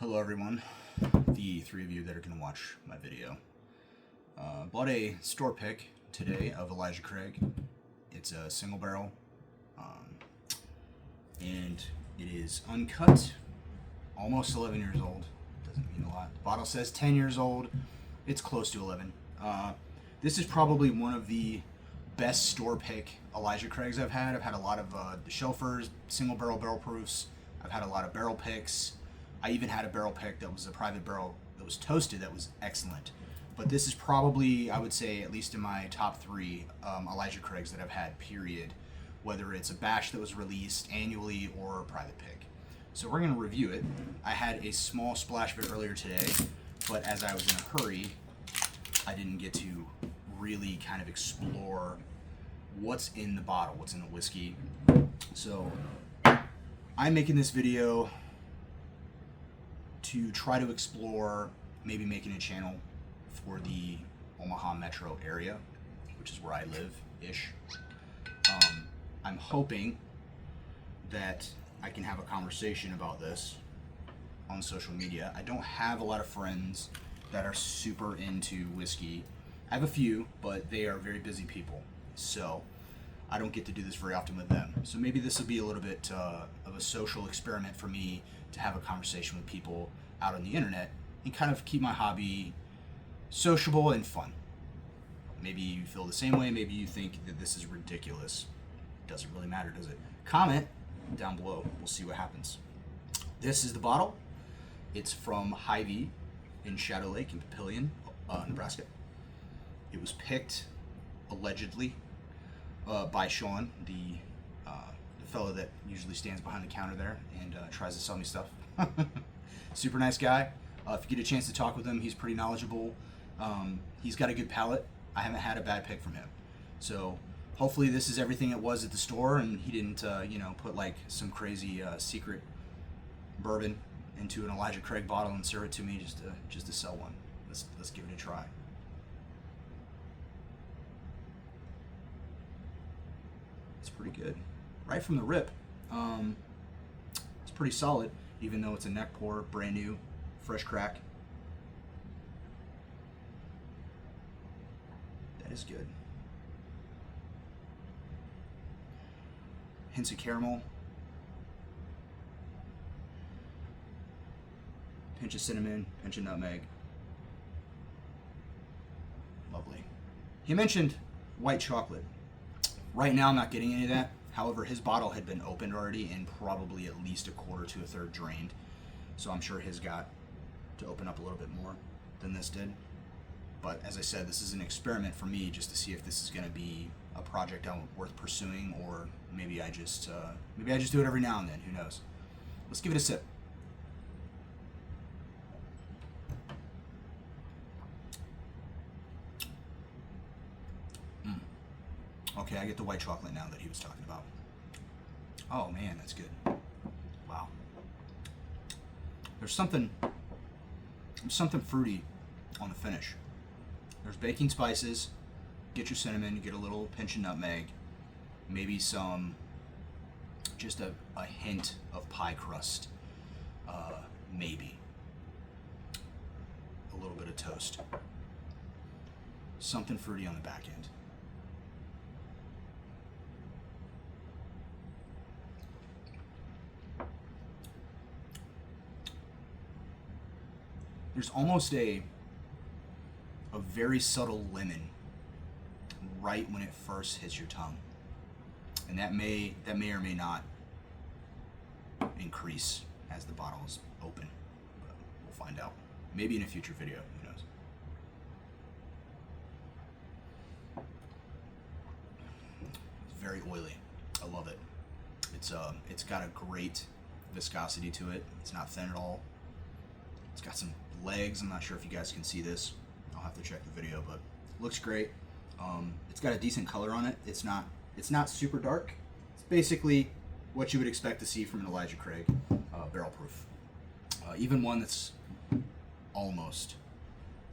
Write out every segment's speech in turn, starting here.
Hello everyone, the three of you that are going to watch my video. Bought a store pick today of Elijah Craig. It's a single barrel, and it is uncut, almost 11 years old. Doesn't mean a lot. The bottle says 10 years old. It's close to 11. This is probably one of the best store pick Elijah Craigs I've had. I've had a lot of the Shelfers, single barrel proofs. I've had a lot of barrel picks. I even had a barrel pick that was a private barrel that was toasted that was excellent. But this is probably, I would say, at least in my top three Elijah Craigs that I've had, period. Whether it's a batch that was released annually or a private pick. So we're going to review it. I had a small splash of it earlier today, but as I was in a hurry, I didn't get to really kind of explore what's in the bottle, what's in the whiskey. So I'm making this video to try to explore maybe making a channel for the Omaha metro area, which is where I live-ish. I'm hoping that I can have a conversation about this on social media. I don't have a lot of friends that are super into whiskey. I have a few, but they are very busy people, so I don't get to do this very often with them. So maybe this will be a little bit of a social experiment for me to have a conversation with people out on the internet and kind of keep my hobby sociable and fun. Maybe you feel the same way. Maybe you think that this is ridiculous. Doesn't really matter, does it? Comment down below. We'll see what happens. This is the bottle. It's from Hyvee in Shadow Lake in Papillion, Nebraska. It was picked allegedly by Sean, the fellow that usually stands behind the counter there and tries to sell me stuff. Super nice guy. If you get a chance to talk with him, he's pretty knowledgeable. He's got a good palate. I haven't had a bad pick from him. So hopefully this is everything it was at the store, and he didn't, put like some crazy secret bourbon into an Elijah Craig bottle and serve it to me just to sell one. Let's give it a try. It's pretty good. Right from the rip, it's pretty solid, even though it's a neck pour, brand new, fresh crack. That is good. Hints of caramel, pinch of cinnamon, pinch of nutmeg. Lovely. He mentioned white chocolate. Right now I'm not getting any of that. However, his bottle had been opened already and probably at least a quarter to a third drained. So I'm sure his got to open up a little bit more than this did. But as I said, this is an experiment for me just to see if this is going to be a project worth pursuing, or maybe I just do it every now and then. Who knows? Let's give it a sip. Okay, I get the white chocolate now that he was talking about. Oh man, that's good. Wow. There's something fruity on the finish. There's baking spices. Get your cinnamon, you get a little pinch of nutmeg, maybe just a hint of pie crust, maybe a little bit of toast. Something fruity on the back end. There's almost a very subtle lemon right when it first hits your tongue, and that may or may not increase as the bottle is open, but we'll find out. Maybe in a future video, who knows. It's very oily. I love it. It's got a great viscosity to it. It's not thin at all. It's got some legs. I'm not sure if you guys can see this. I'll have to check the video, but it looks great. It's got a decent color on it. It's not super dark. It's basically what you would expect to see from an Elijah Craig barrel proof. Even one that's almost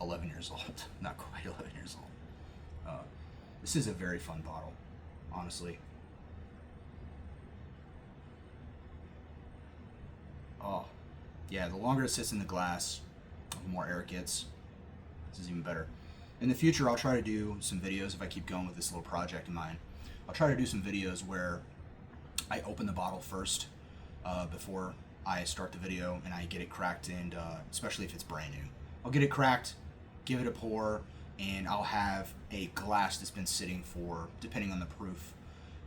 11 years old. Not quite 11 years old. This is a very fun bottle, honestly. Oh, Yeah, the longer it sits in the glass, the more air it gets. This is even better. In the future, I'll try to do some videos if I keep going with this little project of mine. I'll try to do some videos where I open the bottle first before I start the video, and I get it cracked, and especially if it's brand new. I'll get it cracked, give it a pour, and I'll have a glass that's been sitting for, depending on the proof,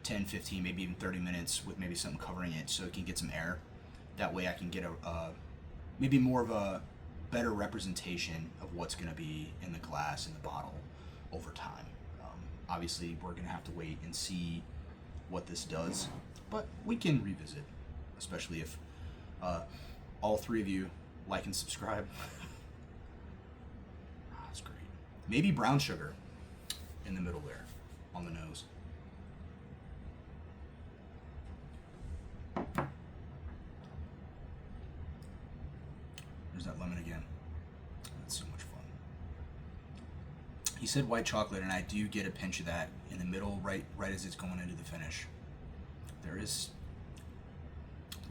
10, 15, maybe even 30 minutes with maybe something covering it so it can get some air. That way I can get a maybe more of a better representation of what's going to be in the glass and the bottle over time. Obviously, we're going to have to wait and see what this does, but we can revisit, especially if all three of you like and subscribe. That's great. Maybe brown sugar in the middle there on the nose. There's that lemon again. That's so much fun. He said white chocolate, and I do get a pinch of that in the middle, right as it's going into the finish. There's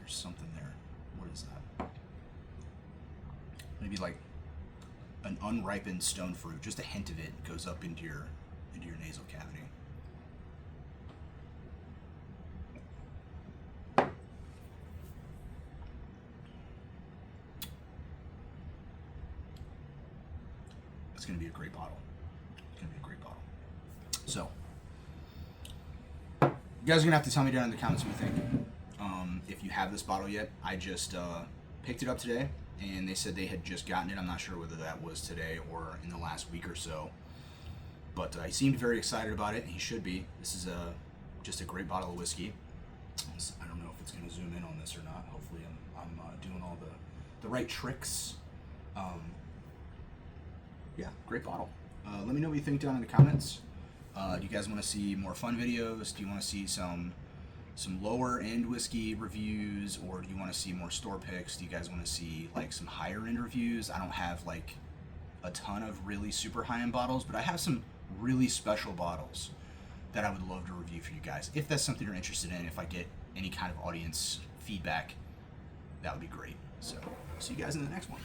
something there. What is that? Maybe like an unripened stone fruit. Just a hint of it goes up into your nasal cavity. It's going to be a great bottle. It's going to be a great bottle. So, you guys are going to have to tell me down in the comments what you think. If you have this bottle yet, I just picked it up today, and they said they had just gotten it. I'm not sure whether that was today or in the last week or so. But he seemed very excited about it, and he should be. This is just a great bottle of whiskey. I don't know if it's going to zoom in on this or not. Hopefully I'm doing all the right tricks. Yeah, great bottle. Let me know what you think down in the comments. Do you guys want to see more fun videos? Do you want to see some lower end whiskey reviews, or do you want to see more store picks? Do you guys want to see like some higher end reviews? I don't have like a ton of really super high end bottles, but I have some really special bottles that I would love to review for you guys. If that's something you're interested in, if I get any kind of audience feedback, that would be great. So, see you guys in the next one.